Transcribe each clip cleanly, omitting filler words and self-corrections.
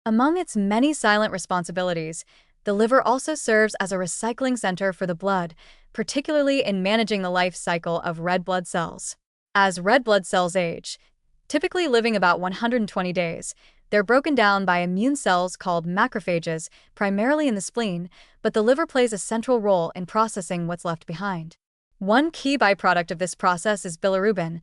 Among its many silent responsibilities, the liver also serves as a recycling center for the blood, particularly in managing the life cycle of red blood cells. As red blood cells age, typically living about 120 days, they're broken down by immune cells called macrophages, primarily in the spleen, but the liver plays a central role in processing what's left behind. One key byproduct of this process is bilirubin,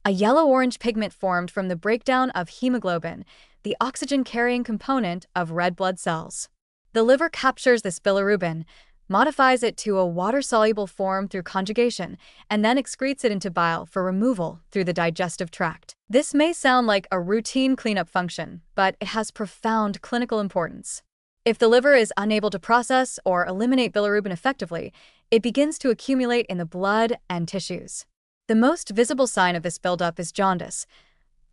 a yellow-orange pigment formed from the breakdown of hemoglobin, the oxygen-carrying component of red blood cells. The liver captures this bilirubin, modifies it to a water-soluble form through conjugation, and then excretes it into bile for removal through the digestive tract. This may sound like a routine cleanup function, but it has profound clinical importance. If the liver is unable to process or eliminate bilirubin effectively, it begins to accumulate in the blood and tissues. The most visible sign of this buildup is jaundice,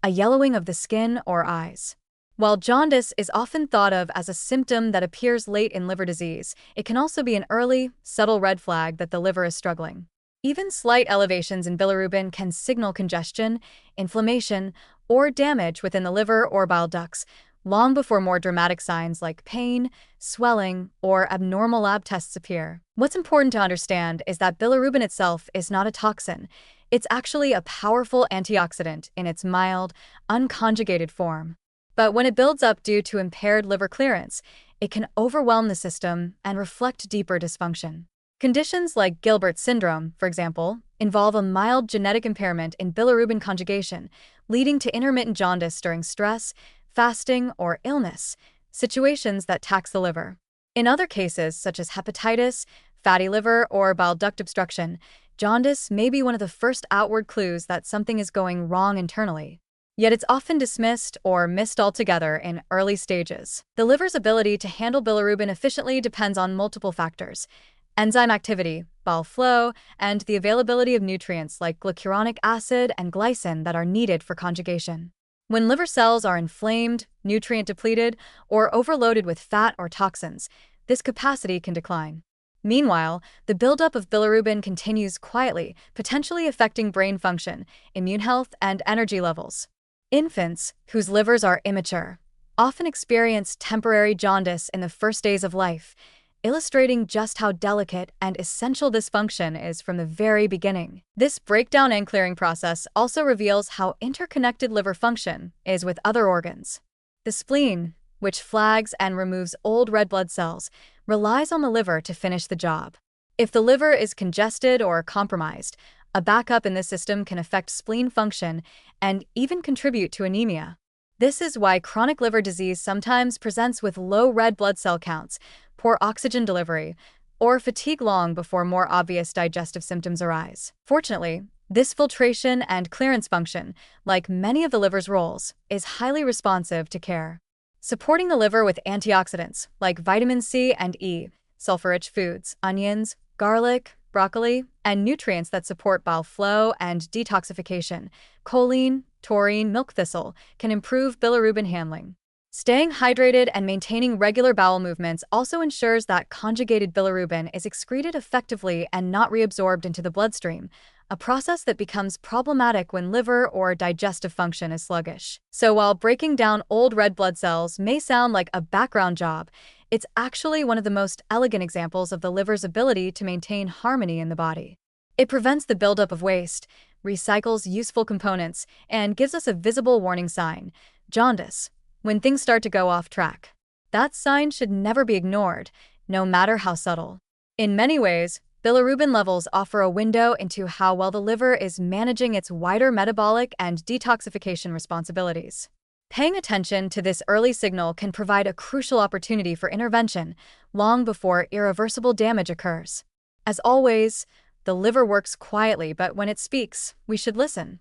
a yellowing of the skin or eyes. While jaundice is often thought of as a symptom that appears late in liver disease, it can also be an early, subtle red flag that the liver is struggling. Even slight elevations in bilirubin can signal congestion, inflammation, or damage within the liver or bile ducts, long before more dramatic signs like pain, swelling, or abnormal lab tests appear. What's important to understand is that bilirubin itself is not a toxin. It's actually a powerful antioxidant in its mild, unconjugated form. But when it builds up due to impaired liver clearance, it can overwhelm the system and reflect deeper dysfunction. Conditions like Gilbert syndrome, for example, involve a mild genetic impairment in bilirubin conjugation, leading to intermittent jaundice during stress, fasting, or illness, situations that tax the liver. In other cases, such as hepatitis, fatty liver, or bile duct obstruction, jaundice may be one of the first outward clues that something is going wrong internally. Yet it's often dismissed or missed altogether in early stages. The liver's ability to handle bilirubin efficiently depends on multiple factors: enzyme activity, bile flow, and the availability of nutrients like glucuronic acid and glycine that are needed for conjugation. When liver cells are inflamed, nutrient-depleted, or overloaded with fat or toxins, this capacity can decline. Meanwhile, the buildup of bilirubin continues quietly, potentially affecting brain function, immune health, and energy levels. Infants, whose livers are immature, often experience temporary jaundice in the first days of life, illustrating just how delicate and essential this function is from the very beginning. This breakdown and clearing process also reveals how interconnected liver function is with other organs. The spleen, which flags and removes old red blood cells, relies on the liver to finish the job. If the liver is congested or compromised, a backup in this system can affect spleen function and even contribute to anemia. This is why chronic liver disease sometimes presents with low red blood cell counts, poor oxygen delivery, or fatigue long before more obvious digestive symptoms arise. Fortunately, this filtration and clearance function, like many of the liver's roles, is highly responsive to care. Supporting the liver with antioxidants like vitamin C and E, sulfur-rich foods, onions, garlic, broccoli, and nutrients that support bile flow and detoxification, choline, taurine, milk thistle, can improve bilirubin handling. Staying hydrated and maintaining regular bowel movements also ensures that conjugated bilirubin is excreted effectively and not reabsorbed into the bloodstream, a process that becomes problematic when liver or digestive function is sluggish. So while breaking down old red blood cells may sound like a background job, it's actually one of the most elegant examples of the liver's ability to maintain harmony in the body. It prevents the buildup of waste, recycles useful components, and gives us a visible warning sign: jaundice, when things start to go off track. That sign should never be ignored, no matter how subtle. In many ways, bilirubin levels offer a window into how well the liver is managing its wider metabolic and detoxification responsibilities. Paying attention to this early signal can provide a crucial opportunity for intervention long before irreversible damage occurs. As always, the liver works quietly, but when it speaks, we should listen.